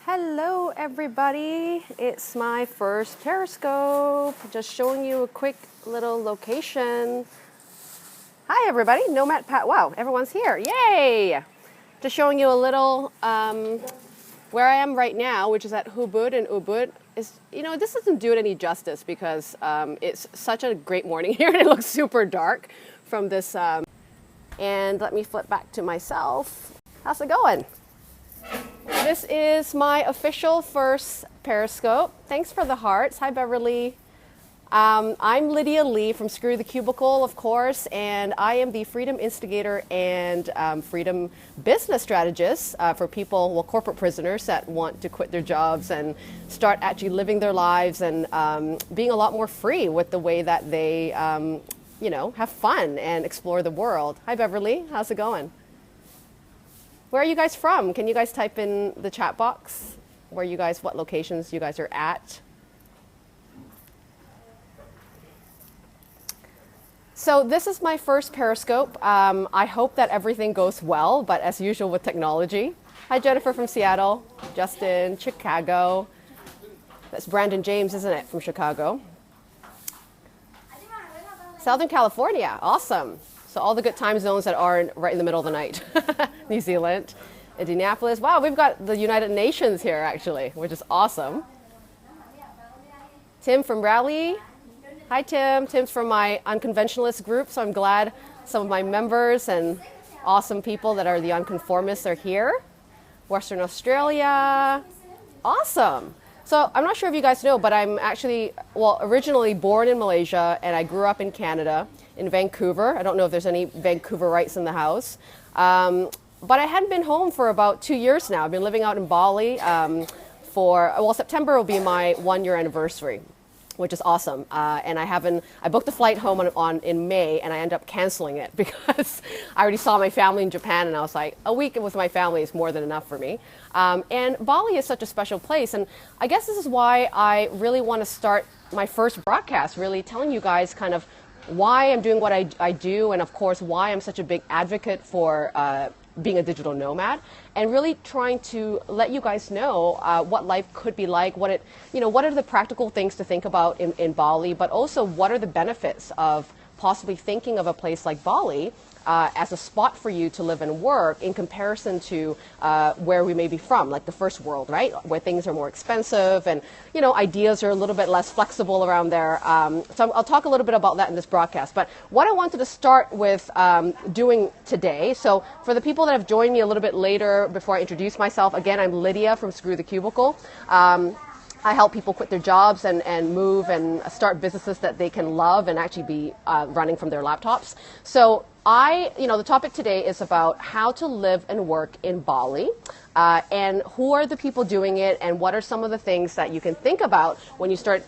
Hello everybody, it's my first Periscope, just showing you a quick little location. Hi everybody, Nomad Pat, wow, everyone's here, yay! Just showing you a little where I am right now, which is at Hubud, and Hubud is, this doesn't do it any justice because it's such a great morning here and it looks super dark from this, and let me flip back to myself. How's it going? This is my official first Periscope. Thanks for the hearts. Hi, Beverly. I'm Lydia Lee from Screw the Cubicle, of course, and I am the freedom instigator and freedom business strategist for people, corporate prisoners that want to quit their jobs and start actually living their lives and being a lot more free with the way that they, have fun and explore the world. Hi, Beverly. How's it going? Where are you guys from? Can you guys type in the chat box what locations you guys are at? So this is my first Periscope. I hope that everything goes well, but as usual with technology. Hi, Jennifer from Seattle, Justin, Chicago. That's Brandon James, isn't it, from Chicago? Southern California, awesome. So all the good time zones that are right in the middle of the night. New Zealand, Indianapolis. Wow, we've got the United Nations here actually, which is awesome. Tim from Raleigh. Hi Tim. Tim's from my unconventionalist group, so I'm glad some of my members and awesome people that are the unconformists are here. Western Australia. Awesome. So I'm not sure if you guys know, but I'm actually, originally born in Malaysia and I grew up in Canada, in Vancouver. I don't know if there's any Vancouverites in the house. But I hadn't been home for about 2 years now. I've been living out in Bali September will be my 1-year anniversary, which is awesome. And I booked a flight home in May and I ended up canceling it because I already saw my family in Japan and I was like, a week with my family is more than enough for me. And Bali is such a special place. And I guess this is why I really want to start my first broadcast, really telling you guys kind of why I'm doing what I do, and of course why I'm such a big advocate for being a digital nomad, and really trying to let you guys know what life could be like, what are the practical things to think about in Bali, but also what are the benefits of possibly thinking of a place like Bali as a spot for you to live and work in comparison to where we may be from, like the first world, right? Where things are more expensive and, ideas are a little bit less flexible around there. So I'll talk a little bit about that in this broadcast. But what I wanted to start with doing today, so for the people that have joined me a little bit later before I introduce myself, again, I'm Lydia from Screw the Cubicle. I help people quit their jobs and move and start businesses that they can love and actually be running from their laptops. So the topic today is about how to live and work in Bali, and who are the people doing it, and what are some of the things that you can think about when you start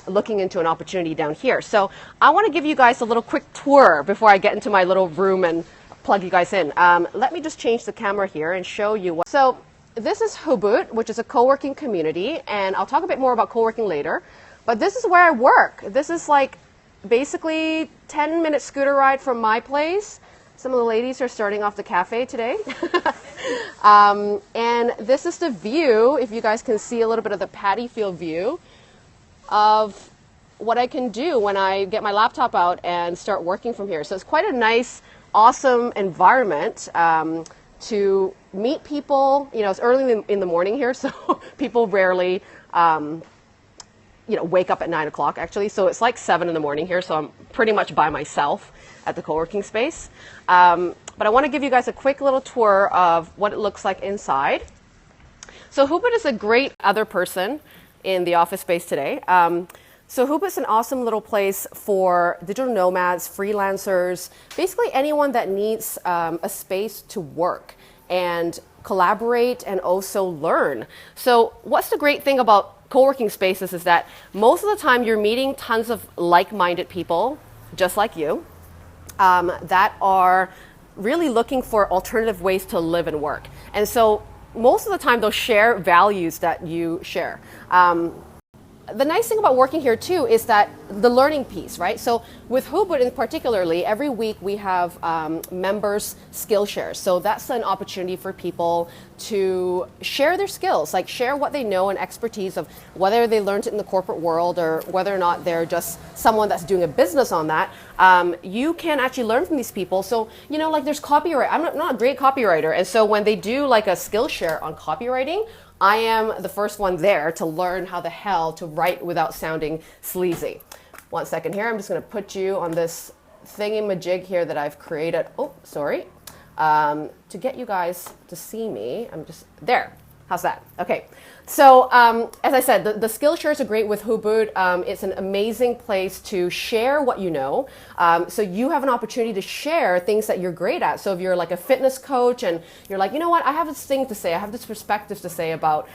looking into an opportunity down here. So I want to give you guys a little quick tour before I get into my little room and plug you guys in. Let me just change the camera here and show you what. So this is Hubud, which is a co-working community, and I'll talk a bit more about co-working later. But this is where I work. This is like basically 10-minute scooter ride from my place. Some of the ladies are starting off the cafe today. And this is the view, if you guys can see a little bit of the paddy field view of what I can do when I get my laptop out and start working from here. So it's quite a nice, awesome environment to meet people. It's early in the morning here, so people rarely wake up at 9 o'clock actually. So it's like 7 in the morning here, so I'm pretty much by myself at the co-working space. But I want to give you guys a quick little tour of what it looks like inside. So Hubud is a great other person in the office space today. So Hubud is an awesome little place for digital nomads, freelancers, basically anyone that needs a space to work and collaborate and also learn. So what's the great thing about co-working spaces is that most of the time you're meeting tons of like-minded people, just like you, that are really looking for alternative ways to live and work. And so most of the time they'll share values that you share. the nice thing about working here too is that the learning piece, right? So with Hubud in particularly, every week we have members skill shares. So that's an opportunity for people to share their skills, like share what they know and expertise of whether they learned it in the corporate world or whether or not they're just someone that's doing a business on that. You can actually learn from these people. So, you know, like there's copyright. I'm not a great copywriter. And so when they do like a skill share on copywriting, I am the first one there to learn how the hell to write without sounding sleazy. One second here. I'm just going to put you on this thingy-majig here that I've created. Oh, sorry. To get you guys to see me, I'm just there. How's that? Okay. So as I said, the skill shares are great with Hubud. It's an amazing place to share what you know. So you have an opportunity to share things that you're great at. So if you're like a fitness coach and you're like, you know what, I have this thing to say, I have this perspective to say about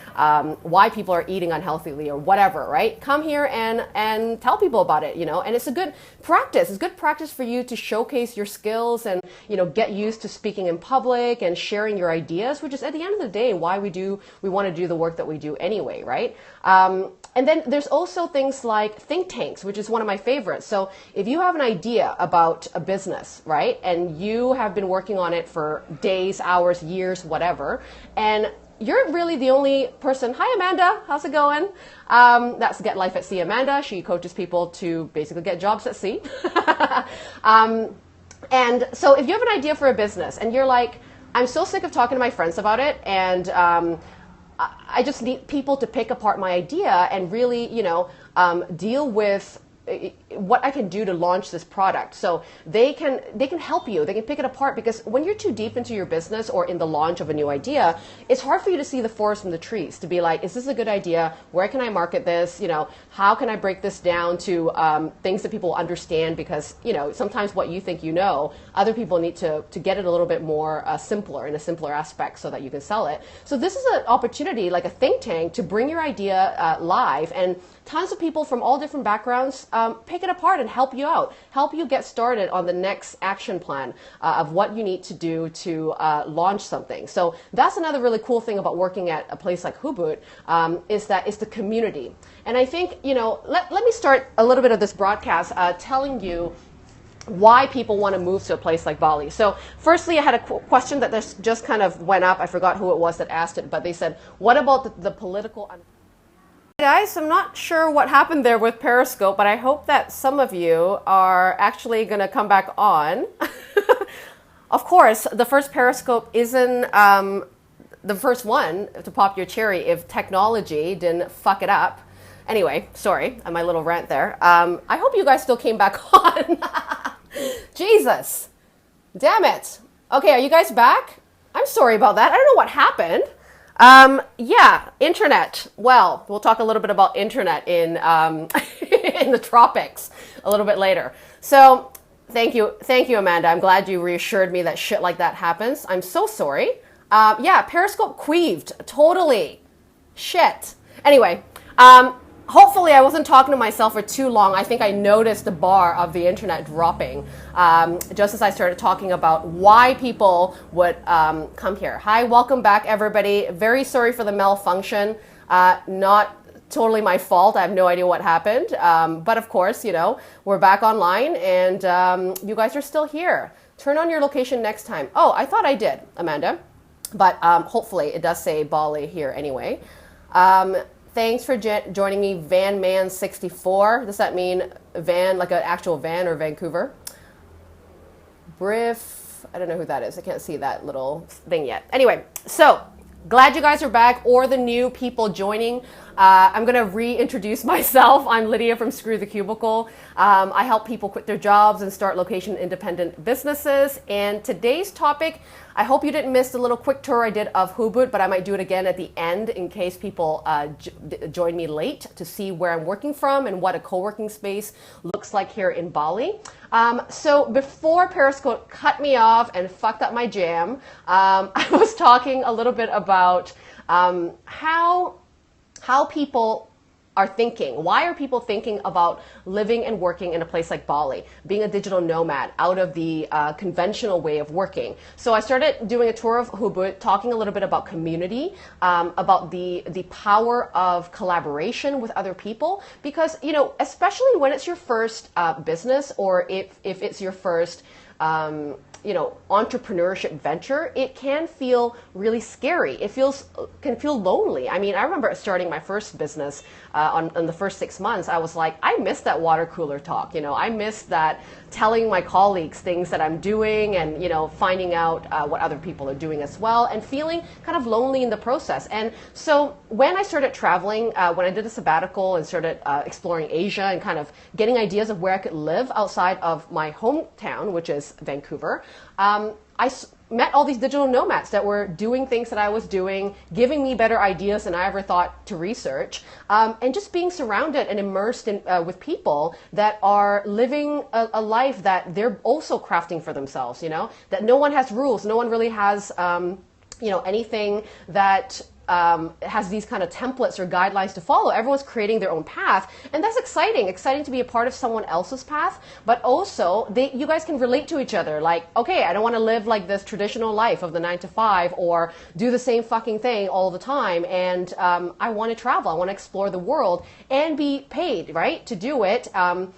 why people are eating unhealthily or whatever, right? Come here and tell people about it, you know, and it's a good practice. It's good practice for you to showcase your skills and, you know, get used to speaking in public and sharing your ideas, which is at the end of the day why we want to do the work that we do anyway, right? And then there's also things like think tanks, which is one of my favorites. So if you have an idea about a business, right, and you have been working on it for days, hours, years, whatever, and you're really the only person. Hi, Amanda. How's it going? That's Get Life at Sea Amanda. She coaches people to basically get jobs at sea. And so if you have an idea for a business and you're like, I'm so sick of talking to my friends about it, and I just need people to pick apart my idea and really, you know, deal with what I can do to launch this product. So they can help you. They can pick it apart, because when you're too deep into your business or in the launch of a new idea, it's hard for you to see the forest from the trees, to be like, is this a good idea? Where can I market this? You know, how can I break this down to things that people understand? Because, you know, sometimes what you think you know, other people need to get it a little bit more simpler, in a simpler aspect, so that you can sell it. So this is an opportunity, like a think tank, to bring your idea live, and tons of people from all different backgrounds pick it apart and help you out, help you get started on the next action plan of what you need to do to launch something. So that's another really cool thing about working at a place like Hubud, is that it's the community. And I think, you know, let me start a little bit of this broadcast telling you why people want to move to a place like Bali. So firstly, I had a question that just kind of went up. I forgot who it was that asked it, but they said, what about the political... Guys, I'm not sure what happened there with Periscope, but I hope that some of you are actually going to come back on. Of course, the first Periscope isn't the first one to pop your cherry if technology didn't fuck it up. Anyway, sorry, my little rant there. I hope you guys still came back on. Jesus. Damn it. Okay, are you guys back? I'm sorry about that. I don't know what happened. Yeah, internet. Well, we'll talk a little bit about internet in in the tropics a little bit later. So thank you, Amanda. I'm glad you reassured me that shit like that happens. I'm so sorry. Yeah, Periscope queeved totally. Shit. Anyway, hopefully I wasn't talking to myself for too long. I think I noticed the bar of the internet dropping just as I started talking about why people would come here. Hi, welcome back, everybody. Very sorry for the malfunction. Not totally my fault. I have no idea what happened. But of course, you know, we're back online, and you guys are still here. Turn on your location next time. Oh, I thought I did, Amanda. But hopefully it does say Bali here anyway. Thanks for joining me, VanMan64. Does that mean van, like an actual van, or Vancouver? Briff, I don't know who that is. I can't see that little thing yet. Anyway, so glad you guys are back, or the new people joining. I'm going to reintroduce myself. I'm Lydia from Screw the Cubicle. I help people quit their jobs and start location-independent businesses. And today's topic, I hope you didn't miss the little quick tour I did of Hubud, but I might do it again at the end in case people join me late to see where I'm working from and what a co-working space looks like here in Bali. So before Periscope cut me off and fucked up my jam, I was talking a little bit about how people are thinking. Why are people thinking about living and working in a place like Bali, being a digital nomad out of the conventional way of working? So I started doing a tour of Hubud, talking a little bit about community, about the power of collaboration with other people, because, you know, especially when it's your first business, or if it's your first you know, entrepreneurship venture, it can feel really scary. It can feel lonely. I mean, I remember starting my first business on the first 6 months. I was like, I miss that water cooler talk. You know, I miss that telling my colleagues things that I'm doing, and, you know, finding out what other people are doing as well, and feeling kind of lonely in the process. And so when I started traveling, when I did a sabbatical and started exploring Asia and kind of getting ideas of where I could live outside of my hometown, which is Vancouver, I met all these digital nomads that were doing things that I was doing, giving me better ideas than I ever thought to research, and just being surrounded and immersed in, with people that are living a life that they're also crafting for themselves, you know, that no one has rules, no one really has, you know, anything that has these kind of templates or guidelines to follow. Everyone's creating their own path, and that's exciting to be a part of someone else's path, but also you guys can relate to each other. Like, okay, I don't want to live like this traditional life of the 9 to 5 or do the same fucking thing all the time, and I want to travel, I want to explore the world and be paid, right, to do it, and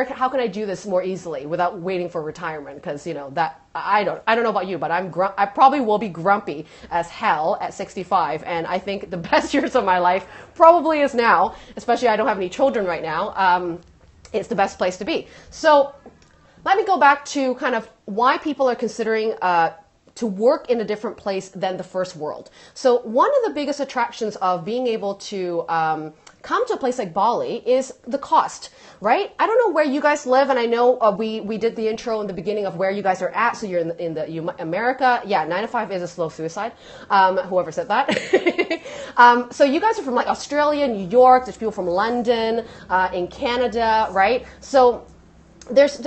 how can I do this more easily without waiting for retirement? Because, you know, that I don't know about you, but I probably will be grumpy as hell at 65, and I think the best years of my life probably is now, especially I don't have any children right now. It's the best place to be. So let me go back to kind of why people are considering to work in a different place than the first world. So one of the biggest attractions of being able to come to a place like Bali is the cost, right? I don't know where you guys live, and I know we did the intro in the beginning of where you guys are at. So you're in the America. Yeah, 9 to 5 is a slow suicide. Whoever said that. So you guys are from like Australia, New York. There's people from London, in Canada, right? So there's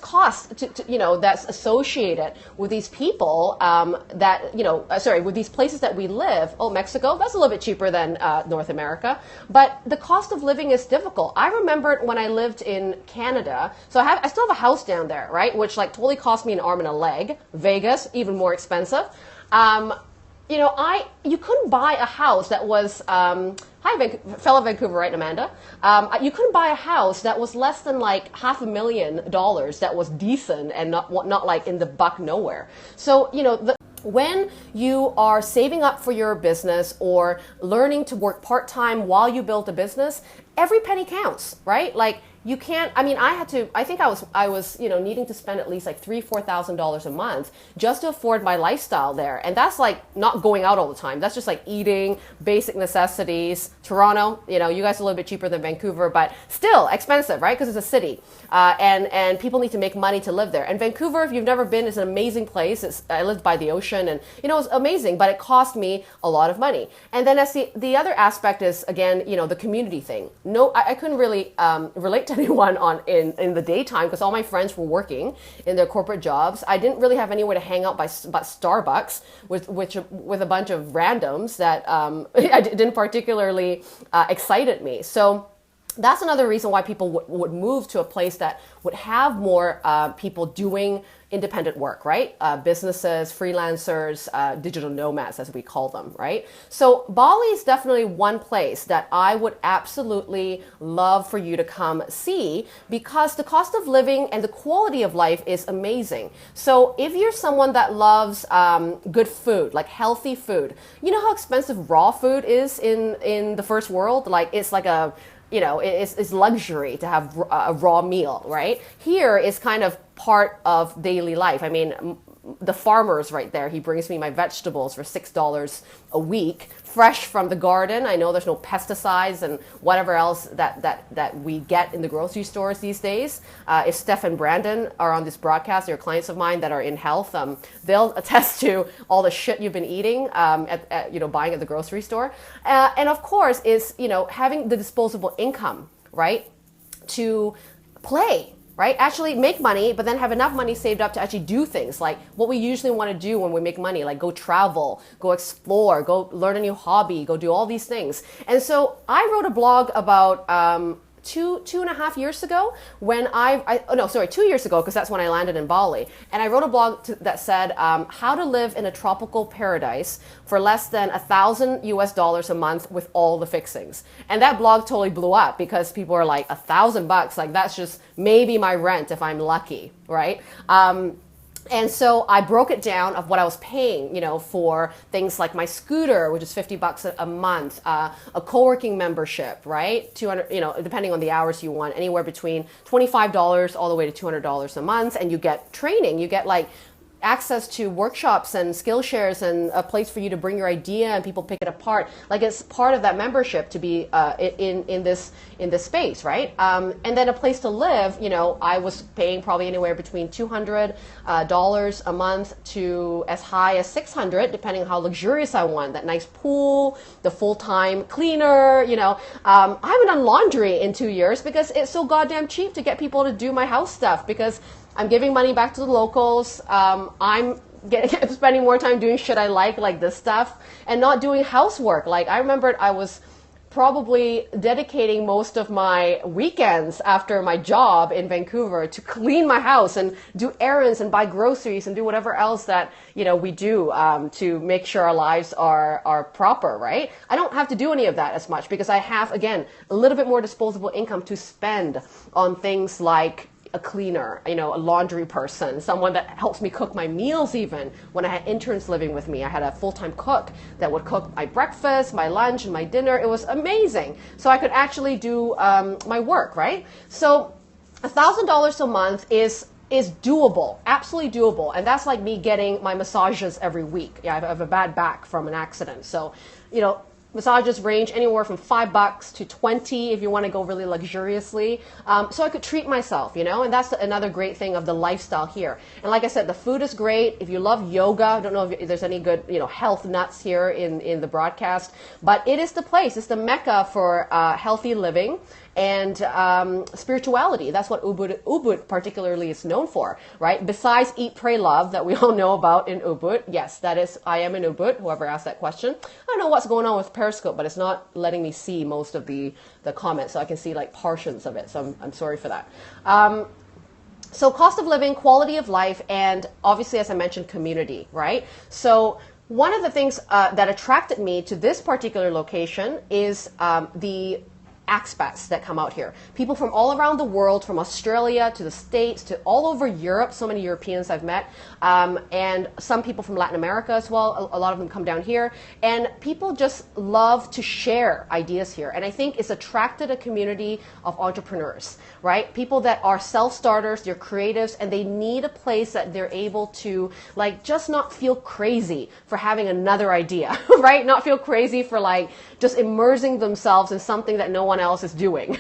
cost to you know, that's associated with these people that, you know, with these places that we live. Oh, Mexico, that's a little bit cheaper than North America, but the cost of living is difficult. I remember when I lived in Canada, so I still have a house down there, right, which like totally cost me an arm and a leg. Vegas, even more expensive. You know, you couldn't buy a house that was, fellow Vancouver, right, Amanda? You couldn't buy a house that was less than like $500,000 that was decent and not like in the buck nowhere. So, you know, when you are saving up for your business or learning to work part-time while you build a business, every penny counts, right? Like, you can't, I mean, I think I was, you know, needing to spend at least like $3,000-4,000 a month just to afford my lifestyle there. And that's like not going out all the time. That's just like eating, basic necessities. Toronto, you know, you guys are a little bit cheaper than Vancouver, but still expensive, right? Because it's a city. And people need to make money to live there. And Vancouver, if you've never been, is an amazing place. I lived by the ocean, and, you know, it's amazing, but it cost me a lot of money. And then the other aspect is, again, you know, the community thing. No, I couldn't really relate to anyone in the daytime because all my friends were working in their corporate jobs. I didn't really have anywhere to hang out but Starbucks with a bunch of randoms that I didn't particularly excited me. So that's another reason why people would move to a place that would have more people doing independent work, right? Businesses, freelancers, digital nomads, as we call them, right? So Bali is definitely one place that I would absolutely love for you to come see because the cost of living and the quality of life is amazing. So if you're someone that loves good food, like healthy food, you know how expensive raw food is in the first world? Like, it's like a, you know, it's luxury to have a raw meal, right? Here is kind of part of daily life. I mean, the farmer's right there. He brings me my vegetables for $6 a week, fresh from the garden. I know there's no pesticides and whatever else that we get in the grocery stores these days. If Steph and Brandon are on this broadcast, they're clients of mine that are in health, they'll attest to all the shit you've been eating, buying at the grocery store. And of course is, you know, having the disposable income, right, to play, right? Actually make money, but then have enough money saved up to actually do things like what we usually want to do when we make money, like go travel, go explore, go learn a new hobby, go do all these things. And so I wrote a blog about 2.5 years ago when 2 years ago, because that's when I landed in Bali. And I wrote a blog that said how to live in a tropical paradise for less than $1,000 a month with all the fixings. And that blog totally blew up because people are like, $1,000, like that's just maybe my rent if I'm lucky, right? And so I broke it down of what I was paying, for things like my scooter, which is $50 a month, a co-working membership, right? 200, depending on the hours you want, anywhere between $25 all the way to $200 a month. And you get training, you get like access to workshops and skill shares and a place for you to bring your idea and people pick it apart. Like it's part of that membership to be in this space, right? And then a place to live, I was paying probably anywhere between $200 a month to as high as $600, depending on how luxurious I want. That nice pool, the full-time cleaner, I haven't done laundry in 2 years because it's so goddamn cheap to get people to do my house stuff because I'm giving money back to the locals. I'm spending more time doing shit I like this stuff, and not doing housework. Like I remembered I was probably dedicating most of my weekends after my job in Vancouver to clean my house and do errands and buy groceries and do whatever else that we do to make sure our lives are proper, right? I don't have to do any of that as much because I have, again, a little bit more disposable income to spend on things like a cleaner, a laundry person, someone that helps me cook my meals even. When I had interns living with me, I had a full-time cook that would cook my breakfast, my lunch, and my dinner. It was amazing. So I could actually do my work, right? So $1,000 a month is doable, absolutely doable. And that's like me getting my massages every week. Yeah, I have a bad back from an accident. So, massages range anywhere from $5 to $20 if you want to go really luxuriously. So I could treat myself, and that's another great thing of the lifestyle here. And like I said, the food is great. If you love yoga, I don't know if there's any good, health nuts here in the broadcast, but it is the place. It's the mecca for healthy living and spirituality. That's what Ubud particularly is known for, right? Besides Eat, Pray, Love that we all know about in Ubud. Yes, I am in Ubud, whoever asked that question. I don't know what's going on with Periscope, but it's not letting me see most of the comments, so I can see like portions of it, so I'm sorry for that. So cost of living, quality of life, and obviously, as I mentioned, community, right? So one of the things that attracted me to this particular location is the expats that come out here. People from all around the world, from Australia to the States to all over Europe. So many Europeans I've met, and some people from Latin America as well. A lot of them come down here, and people just love to share ideas here. And I think it's attracted a community of entrepreneurs, right? People that are self-starters, they're creatives, and they need a place that they're able to just not feel crazy for having another idea, right? Not feel crazy for just immersing themselves in something that no one else is doing.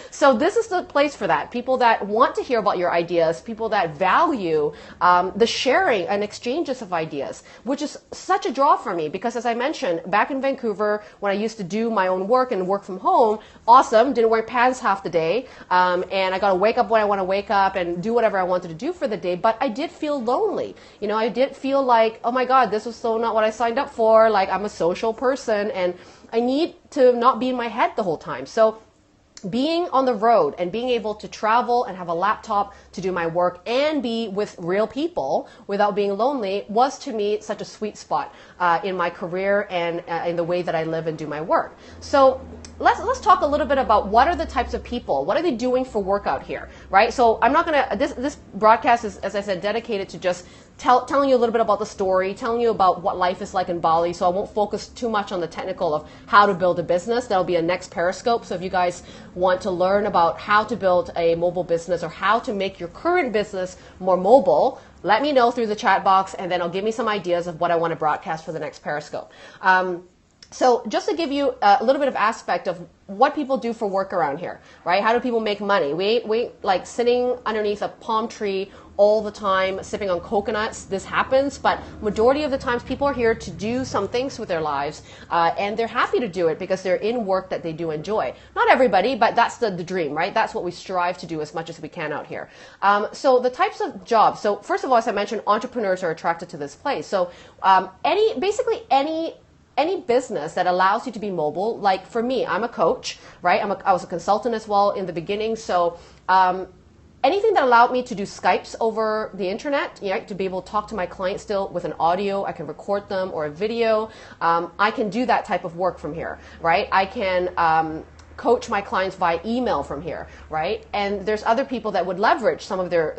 So this is the place for that. People that want to hear about your ideas, people that value the sharing and exchanges of ideas, which is such a draw for me because, as I mentioned, back in Vancouver, when I used to do my own work and work from home, awesome, didn't wear pants half the day, and I got to wake up when I want to wake up and do whatever I wanted to do for the day, but I did feel lonely. I did feel like, oh my God, this was so not what I signed up for. Like, I'm a social person, and I need to not be in my head the whole time. So being on the road and being able to travel and have a laptop to do my work and be with real people without being lonely was, to me, such a sweet spot in my career and in the way that I live and do my work. So let's talk a little bit about what are the types of people, what are they doing for work out here, right? So I'm not gonna, this broadcast is, as I said, dedicated to just telling you a little bit about the story, telling you about what life is like in Bali. So I won't focus too much on the technical of how to build a business. That'll be a next Periscope. So if you guys want to learn about how to build a mobile business or how to make your current business more mobile, let me know through the chat box, and then I'll give me some ideas of what I want to broadcast for the next Periscope. So just to give you a little bit of aspect of what people do for work around here, right? How do people make money? We ain't like sitting underneath a palm tree all the time, sipping on coconuts. This happens, but majority of the times people are here to do some things with their lives, and they're happy to do it because they're in work that they do enjoy. Not everybody, but that's the dream, right? That's what we strive to do as much as we can out here. So the types of jobs. So first of all, as I mentioned, entrepreneurs are attracted to this place. So basically any business that allows you to be mobile, like for me, I'm a coach, right? I was a consultant as well in the beginning. So anything that allowed me to do Skypes over the internet, to be able to talk to my clients still with an audio, I can record them, or a video. I can do that type of work from here, right? I can coach my clients by email from here, right? And there's other people that would leverage some of their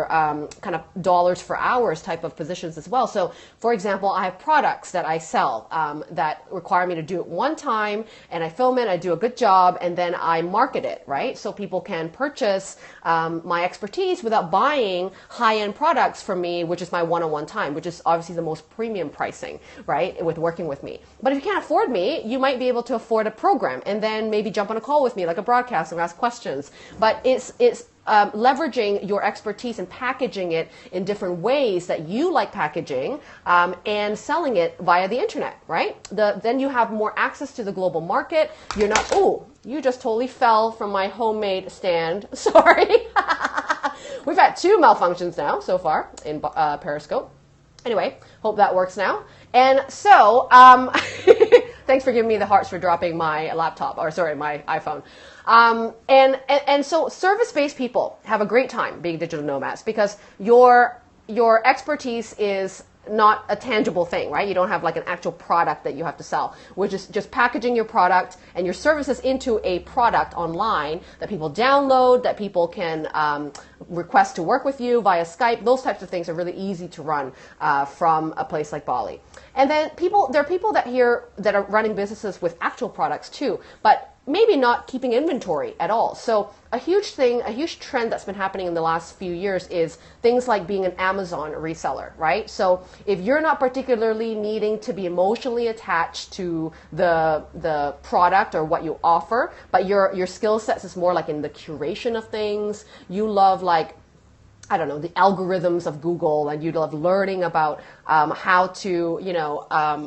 kind of dollars for hours type of positions as well. So, for example, I have products that I sell that require me to do it one time, and I film it, I do a good job, and then I market it, right? So people can purchase my expertise without buying high-end products from me, which is my one-on-one time, which is obviously the most premium pricing, right, with working with me. But if you can't afford me, you might be able to afford a program and then maybe jump on a call with me, like a broadcast, and ask questions. But it's leveraging your expertise and packaging it in different ways that you like packaging, and selling it via the internet, right? Then you have more access to the global market. You're not, oh, you just totally fell from my homemade stand. Sorry. We've had 2 malfunctions now so far in Periscope. Anyway, hope that works now. And so, thanks for giving me the hearts for dropping my laptop, or sorry, my iPhone. And so service-based people have a great time being digital nomads because your expertise is not a tangible thing, right? You don't have like an actual product that you have to sell, which is just packaging your product and your services into a product online that people download, that people can request to work with you via Skype. Those types of things are really easy to run from a place like Bali. And then there are people that are running businesses with actual products too, but maybe not keeping inventory at all. So a huge trend that's been happening in the last few years is things like being an Amazon reseller, right? So if you're not particularly needing to be emotionally attached to the product or what you offer, but your skill sets is more like in the curation of things, you love like, I don't know, the algorithms of Google, and you love learning about how to,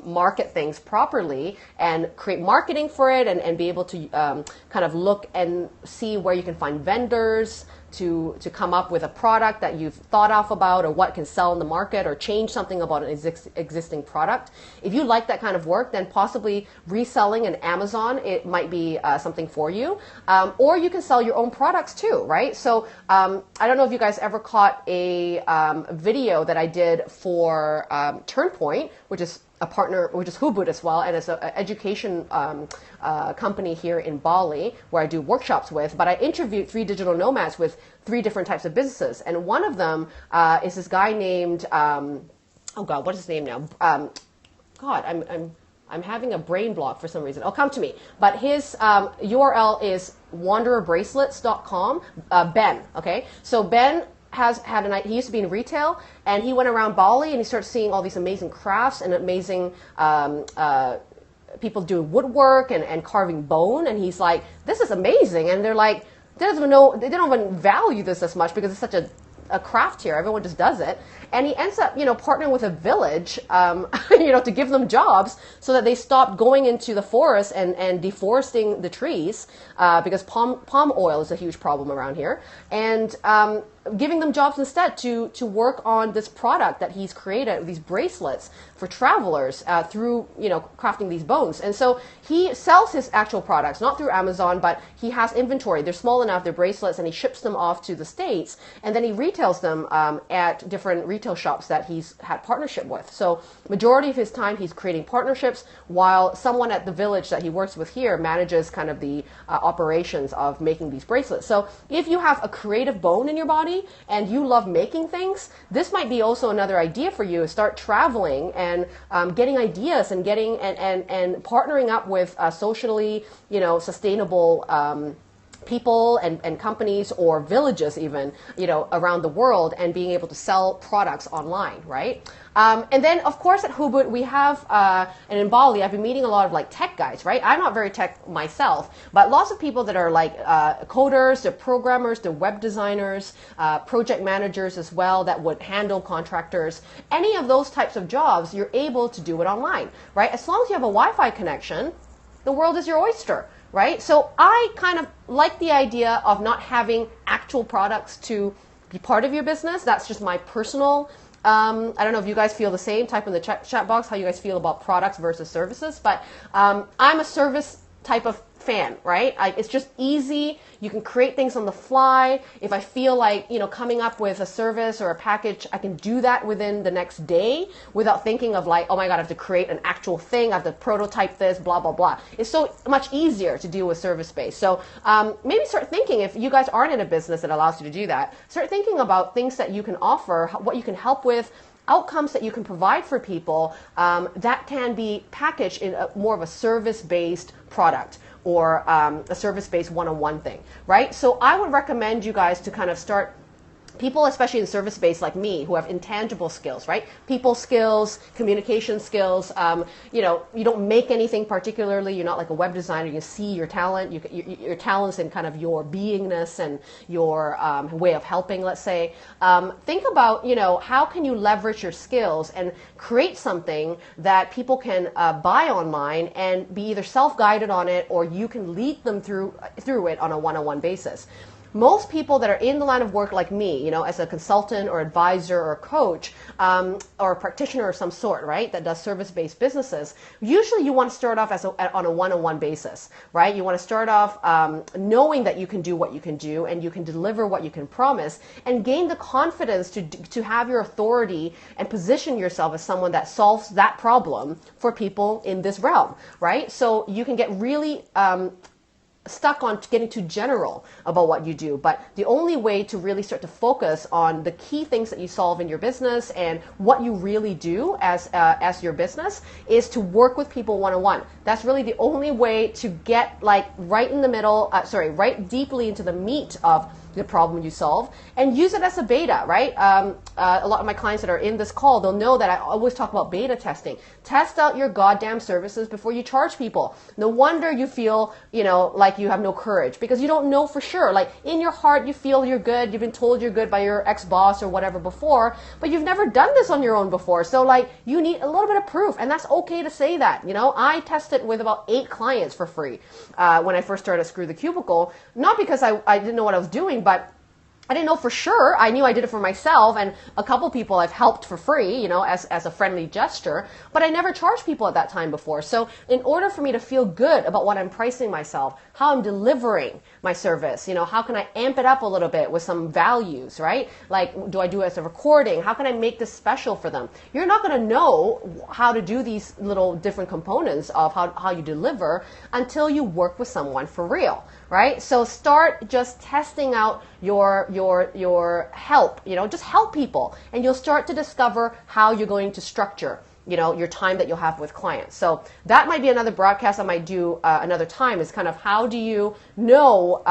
market things properly and create marketing for it, and be able to kind of look and see where you can find vendors to come up with a product that you've thought of about, or what can sell in the market, or change something about an existing product. If you like that kind of work, then possibly reselling in Amazon, it might be something for you. Or you can sell your own products too, right? So I don't know if you guys ever caught a video that I did for Turnpoint, which is a partner, which is Hubud as well, and it's an education company here in Bali where I do workshops with. But I interviewed 3 digital nomads with 3 different types of businesses, and one of them is this guy named oh God, what is his name now? I'm having a brain block for some reason. It'll come to me. But his URL is wandererbracelets.com. Ben. Okay, so Ben he used to be in retail, and he went around Bali and he started seeing all these amazing crafts and amazing people doing woodwork and carving bone, and he's like, this is amazing. And they're like, they don't even value this as much because it's such a craft here. Everyone just does it. And he ends up, partnering with a village, to give them jobs so that they stop going into the forest and deforesting the trees, because palm oil is a huge problem around here. And giving them jobs instead to work on this product that he's created, these bracelets for travelers through, crafting these bones. And so he sells his actual products, not through Amazon, but he has inventory. They're small enough, they're bracelets, and he ships them off to the States, and then he retails them at different retail shops that he's had partnership with. So majority of his time he's creating partnerships, while someone at the village that he works with here manages kind of the operations of making these bracelets. So if you have a creative bone in your body and you love making things, this might be also another idea for you. Start traveling and getting ideas and getting and partnering up with socially, sustainable people and companies or villages even, around the world, and being able to sell products online, right? And then, of course, at Hubud, we have, and in Bali, I've been meeting a lot of like tech guys, right? I'm not very tech myself, but lots of people that are like coders, they're programmers, they're web designers, project managers as well that would handle contractors. Any of those types of jobs, you're able to do it online, right? As long as you have a Wi-Fi connection, the world is your oyster. Right? So I kind of like the idea of not having actual products to be part of your business. That's just my personal, I don't know if you guys feel the same. Type in the chat box how you guys feel about products versus services. But I'm a service type of fan, right? It's just easy. You can create things on the fly. If I feel like, coming up with a service or a package, I can do that within the next day without thinking of like, oh my God, I have to create an actual thing. I have to prototype this, blah, blah, blah. It's so much easier to deal with service-based. So maybe start thinking, if you guys aren't in a business that allows you to do that, start thinking about things that you can offer, what you can help with, outcomes that you can provide for people that can be packaged in more of a service-based product, or a service-based one-on-one thing, right? So I would recommend you guys to kind of start, people, especially in service-based like me, who have intangible skills, right? People skills, communication skills. You don't make anything particularly. You're not like a web designer. You see your talent, your talents and kind of your beingness and your way of helping, let's say. Think about, how can you leverage your skills and create something that people can buy online and be either self-guided on it, or you can lead them through it on a one-on-one basis. Most people that are in the line of work like me, as a consultant or advisor or coach, or a practitioner of some sort, right, that does service-based businesses, usually you want to start off on a one-on-one basis, right? You want to start off knowing that you can do what you can do and you can deliver what you can promise, and gain the confidence to have your authority and position yourself as someone that solves that problem for people in this realm, right? So you can get really stuck on getting too general about what you do, but the only way to really start to focus on the key things that you solve in your business and what you really do as your business is to work with people one-on-one. That's really the only way to get like right in the middle, right deeply into the meat of the problem you solve, and use it as a beta, right? A lot of my clients that are in this call, they'll know that I always talk about beta testing. Test out your goddamn services before you charge people. No wonder you feel, like you have no courage, because you don't know for sure. Like in your heart, you feel you're good. You've been told you're good by your ex-boss or whatever before, but you've never done this on your own before. So like you need a little bit of proof, and that's okay to say that. I tested with about 8 clients for free when I first started Screw the Cubicle, not because I didn't know what I was doing, but I didn't know for sure. I knew I did it for myself, and a couple people I've helped for free, as a friendly gesture, but I never charged people at that time before. So in order for me to feel good about what I'm pricing myself, how I'm delivering my service, how can I amp it up a little bit with some values, right? Like, do I do it as a recording? How can I make this special for them? You're not going to know how to do these little different components of how you deliver until you work with someone for real, right? So start just testing out your help, just help people, and you'll start to discover how you're going to structure, your time that you'll have with clients. So that might be another broadcast I might do another time, is kind of how do you know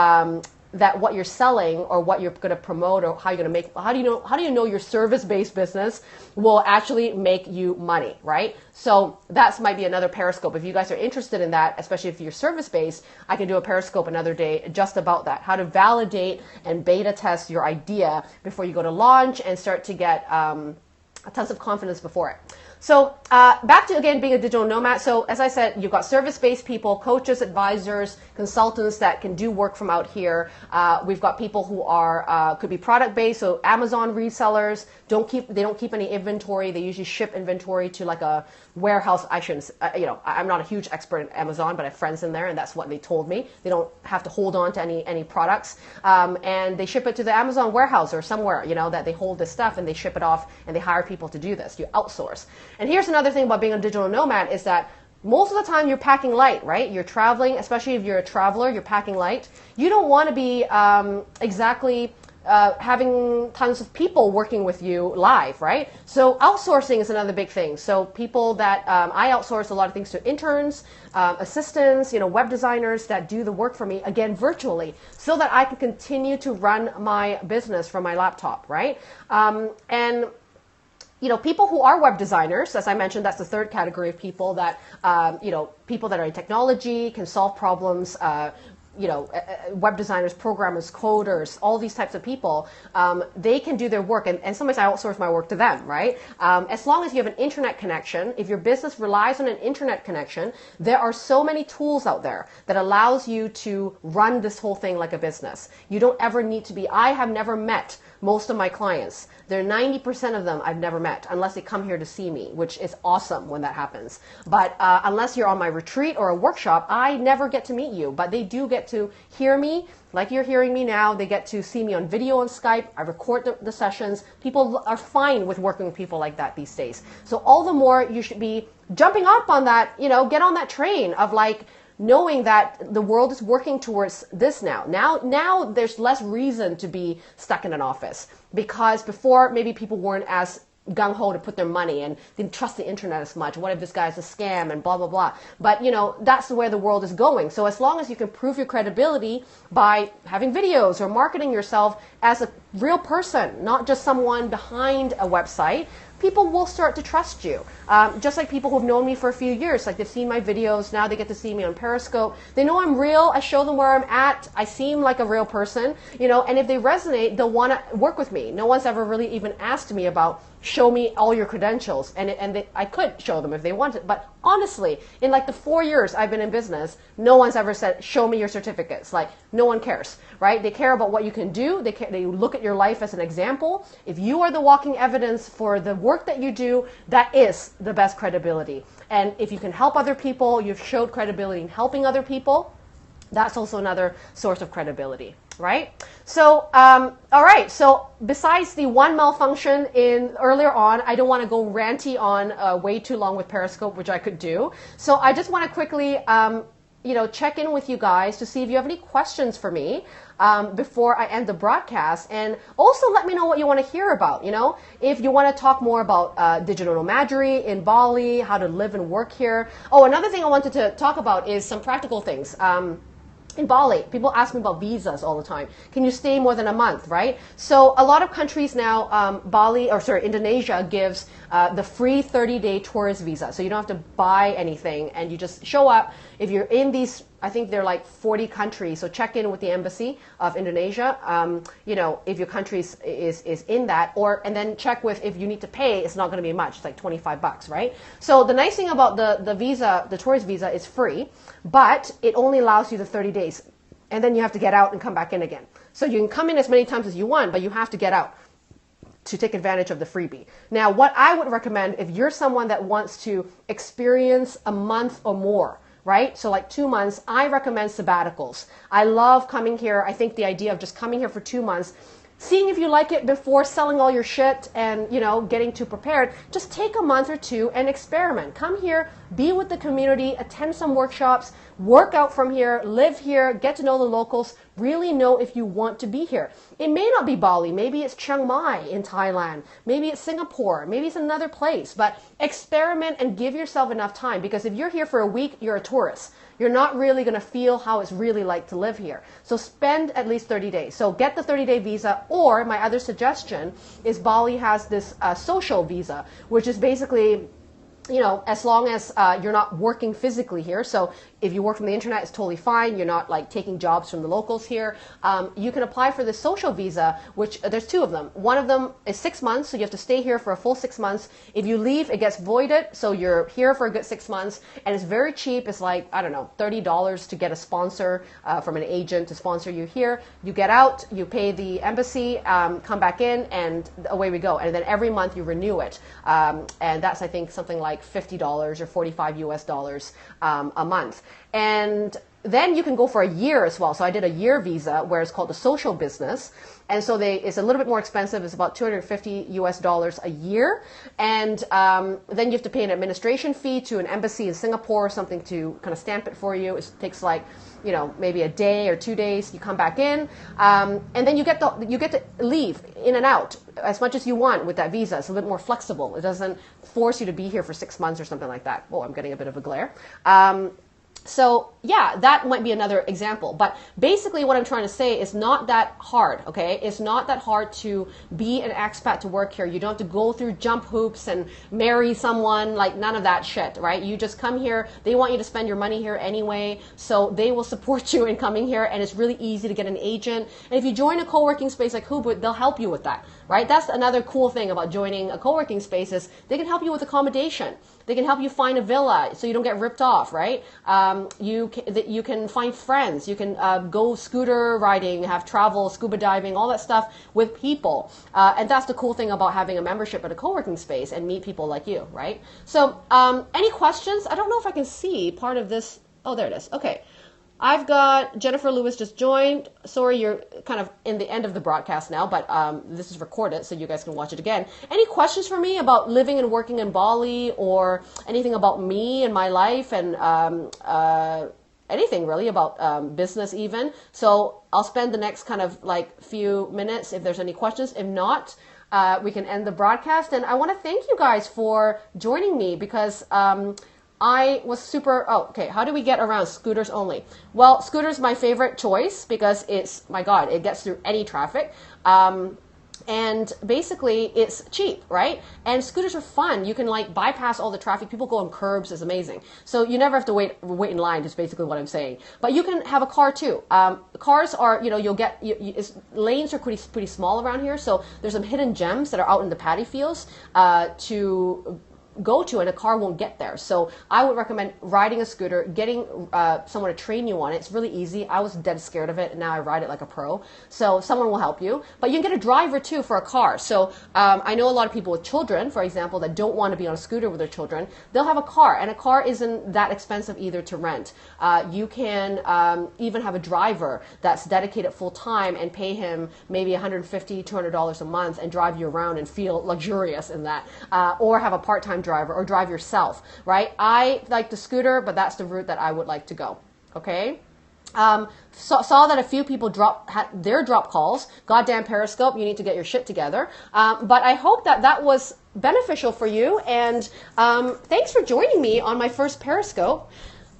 that what you're selling or what you're going to promote or how you're going to make, how do you know your service-based business will actually make you money, right? So that might be another Periscope. If you guys are interested in that, especially if you're service-based, I can do a Periscope another day just about that, how to validate and beta test your idea before you go to launch and start to get tons of confidence before it. So back to, again, being a digital nomad. So as I said, you've got service-based people, coaches, advisors, consultants that can do work from out here. We've got people who are could be product-based, so Amazon resellers. They don't keep any inventory. They usually ship inventory to like a warehouse. I shouldn't, I'm not a huge expert in Amazon, but I have friends in there, and that's what they told me. They don't have to hold on to any products, and they ship it to the Amazon warehouse or somewhere, that they hold this stuff and they ship it off, and they hire people to do this. You outsource. And here's another thing about being a digital nomad is that most of the time you're packing light, right? You're traveling, especially if you're a traveler, you're packing light. You don't want to be exactly having tons of people working with you live, right? So outsourcing is another big thing. So people that I outsource a lot of things to interns, assistants, web designers that do the work for me, again, virtually, so that I can continue to run my business from my laptop, right? And people who are web designers, as I mentioned, that's the third category of people that, people that are in technology, can solve problems, web designers, programmers, coders, all these types of people, they can do their work. And sometimes I outsource my work to them, right? As long as you have an internet connection, if your business relies on an internet connection, there are so many tools out there that allows you to run this whole thing like a business. You don't ever need to be, I have never met most of my clients. There are 90% of them I've never met unless they come here to see me, which is awesome when that happens. But unless you're on my retreat or a workshop, I never get to meet you. But they do get to hear me like you're hearing me now. They get to see me on video on Skype. I record the sessions. People are fine with working with people like that these days. So all the more you should be jumping up on that, get on that train of knowing that the world is working towards this now. Now there's less reason to be stuck in an office, because before maybe people weren't as gung-ho to put their money and didn't trust the internet as much. What if this guy's a scam and blah, blah, blah. But, that's where the world is going. So as long as you can prove your credibility by having videos or marketing yourself as a real person, not just someone behind a website, people will start to trust you. Just like people who've known me for a few years, like they've seen my videos, now they get to see me on Periscope. They know I'm real, I show them where I'm at, I seem like a real person, and if they resonate, they'll want to work with me. No one's ever really even asked me about, show me all your credentials, and I could show them if they wanted, but honestly, in the 4 years I've been in business, no one's ever said, show me your certificates. No one cares, right? They care about what you can do. They look at your life as an example. If you are the walking evidence for the work that you do, that is the best credibility. And if you can help other people, you've showed credibility in helping other people, that's also another source of credibility, right? So, all right. So besides the one malfunction earlier on, I don't want to go ranty on way too long with Periscope, which I could do. So I just want to quickly, check in with you guys to see if you have any questions for me before I end the broadcast. And also let me know what you want to hear about. If you want to talk more about digital nomadry in Bali, how to live and work here. Oh, another thing I wanted to talk about is some practical things. In Bali, people ask me about visas all the time. Can you stay more than a month, right? So a lot of countries now, Indonesia gives the free 30-day tourist visa. So you don't have to buy anything and you just show up. If you're in these, I think they're 40 countries. So check in with the embassy of Indonesia. If your country is in that, and then check with if you need to pay. It's not going to be much. It's $25, right? So the nice thing about the visa, the tourist visa, is free, but it only allows you the 30 days, and then you have to get out and come back in again. So you can come in as many times as you want, but you have to get out to take advantage of the freebie. Now, what I would recommend if you're someone that wants to experience a month or more, right? So 2 months, I recommend sabbaticals. I love coming here. I think the idea of just coming here for 2 months, seeing if you like it before selling all your shit and, getting too prepared, just take a month or two and experiment. Come here, be with the community, attend some workshops, work out from here, live here, get to know the locals, really know if you want to be here. It may not be Bali, maybe it's Chiang Mai in Thailand, maybe it's Singapore, maybe it's another place, but experiment and give yourself enough time, because if you're here for a week, you're a tourist. You're not really going to feel how it's really like to live here. So spend at least 30 days. So get the 30-day visa, or my other suggestion is Bali has this social visa, which is basically, as long as you're not working physically here. So if you work from the internet, it's totally fine. You're not taking jobs from the locals here. You can apply for the social visa, which there's 2 of them. One of them is 6 months, so you have to stay here for a full 6 months. If you leave, it gets voided, so you're here for a good 6 months, and it's very cheap. It's $30 to get a sponsor from an agent to sponsor you here. You get out, you pay the embassy, come back in, and away we go. And then every month you renew it, and that's I think something like $50 or $45 US a month. And then you can go for a year as well. So I did a year visa where it's called the social business. And so it's a little bit more expensive. It's about $250 a year. And then you have to pay an administration fee to an embassy in Singapore or something to kind of stamp it for you. It takes like, maybe a day or 2 days. You come back in. And then you get to leave in and out as much as you want with that visa. It's a little more flexible. It doesn't force you to be here for 6 months or something like that. Oh, I'm getting a bit of a glare. So yeah, that might be another example. But basically what I'm trying to say is not that hard, okay? It's not that hard to be an expat to work here. You don't have to go through jump hoops and marry someone, like none of that shit, right? You just come here. They want you to spend your money here anyway. So they will support you in coming here. And it's really easy to get an agent. And if you join a co-working space like Hubud, they'll help you with that, right? That's another cool thing about joining a co-working space is they can help you with accommodation. They can help you find a villa so you don't get ripped off, right? You can find friends. You can go scooter riding, have travel, scuba diving, all that stuff with people. And that's the cool thing about having a membership at a co-working space and meet people like you, right? So any questions? I don't know if I can see part of this. Oh, there it is. Okay. I've got Jennifer Lewis just joined. Sorry, you're kind of in the end of the broadcast now, but this is recorded, so you guys can watch it again. Any questions for me about living and working in Bali or anything about me and my life and anything really about business even? So I'll spend the next kind of like few minutes if there's any questions. If not, we can end the broadcast. And I want to thank you guys for joining me because I was super, okay, how do we get around scooters only? Well, scooters my favorite choice because it's, my God, it gets through any traffic. And basically it's cheap, right? And scooters are fun. You can like bypass all the traffic. People go on curbs. It's amazing. So you never have to wait in line is basically what I'm saying. But you can have a car too. Cars are, you'll get, lanes are pretty small around here. So there's some hidden gems that are out in the paddy fields to go to and a car won't get there. So I would recommend riding a scooter, getting someone to train you on it. It's really easy. I was dead scared of it and now I ride it like a pro. So someone will help you. But you can get a driver too for a car. So I know a lot of people with children, for example, that don't want to be on a scooter with their children. They'll have a car and a car isn't that expensive either to rent. You can even have a driver that's dedicated full time and pay him maybe $150, $200 a month and drive you around and feel luxurious in that. Or have a part-time driver or drive yourself, right? I like the scooter, but that's the route that I would like to go. Okay. Saw that a few people had their drop calls. Goddamn Periscope, you need to get your shit together. But I hope that was beneficial for you. And thanks for joining me on my first Periscope.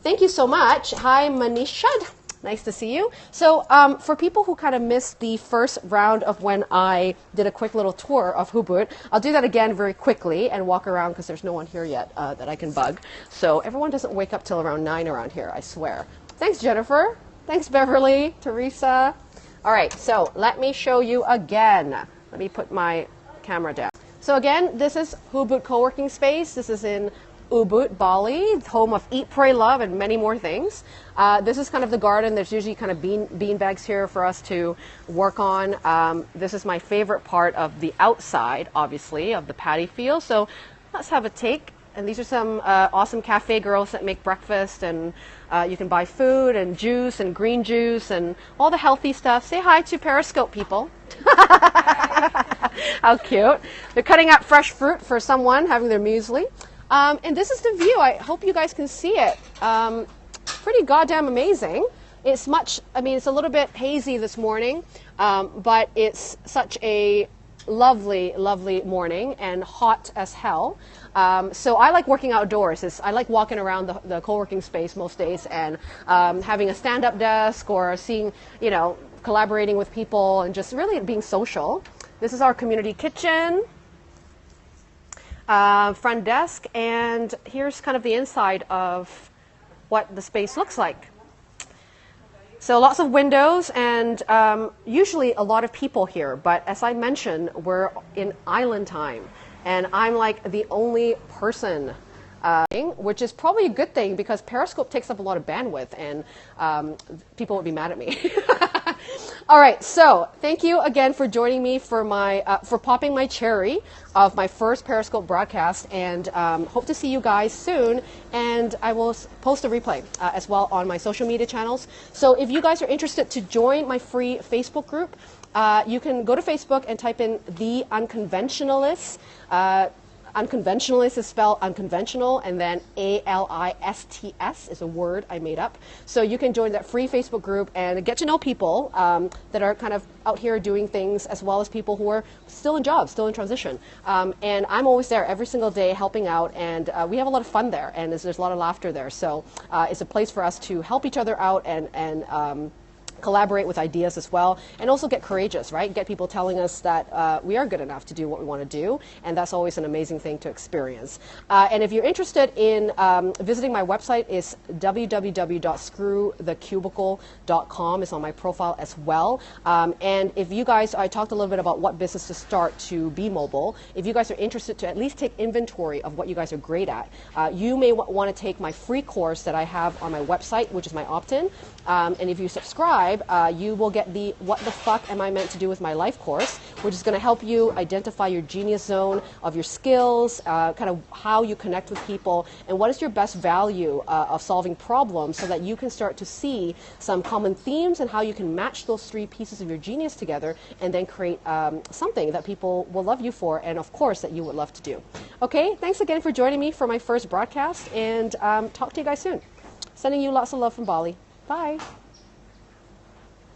Thank you so much. Hi, Manishad. Nice to see you. So for people who kind of missed the first round of when I did a quick little tour of Hubud, I'll do that again very quickly and walk around because there's no one here yet that I can bug. So everyone doesn't wake up till around 9 around here, I swear. Thanks, Jennifer. Thanks, Beverly, Teresa. All right, so let me show you again. Let me put my camera down. So again, this is Hubud co-working space. This is in Ubud, Bali, home of Eat, Pray, Love, and many more things. This is kind of the garden. There's usually kind of bean bags here for us to work on. This is my favorite part of the outside, obviously, of the paddy field. So let's have a take. And these are some awesome cafe girls that make breakfast, and you can buy food and juice and green juice and all the healthy stuff. Say hi to Periscope people. How cute. They're cutting up fresh fruit for someone having their muesli. And this is the view. I hope you guys can see it. Pretty goddamn amazing. It's it's a little bit hazy this morning, but it's such a lovely, lovely morning and hot as hell. So I like working outdoors. I like walking around the co-working space most days and having a stand-up desk or seeing, collaborating with people and just really being social. This is our community kitchen. Front desk, and here's kind of the inside of what the space looks like. So lots of windows and usually a lot of people here, but as I mentioned, we're in island time and I'm like the only person, which is probably a good thing because Periscope takes up a lot of bandwidth and people would be mad at me. All right, so thank you again for joining me for my for popping my cherry of my first Periscope broadcast, and hope to see you guys soon. And I will post a replay as well on my social media channels. So if you guys are interested to join my free Facebook group, you can go to Facebook and type in The Unconventionalists. Unconventionalist is spelled unconventional, and then ALISTS is a word I made up. So you can join that free Facebook group and get to know people that are kind of out here doing things, as well as people who are still in jobs, still in transition. And I'm always there every single day helping out, and we have a lot of fun there, and there's a lot of laughter there. So it's a place for us to help each other out and collaborate with ideas as well, and also get courageous, right? Get people telling us that we are good enough to do what we want to do, and that's always an amazing thing to experience. And if you're interested in visiting my website, is www.screwthecubicle.com. It's on my profile as well. And if you guys, I talked a little bit about what business to start to be mobile. If you guys are interested to at least take inventory of what you guys are great at, you may want to take my free course that I have on my website, which is my opt-in. And if you subscribe, you will get the What the Fuck Am I Meant to Do with My Life course, which is going to help you identify your genius zone of your skills, kind of how you connect with people, and what is your best value of solving problems, so that you can start to see some common themes and how you can match those three pieces of your genius together and then create something that people will love you for, and of course that you would love to do. Okay, thanks again for joining me for my first broadcast, and talk to you guys soon. Sending you lots of love from Bali. Bye.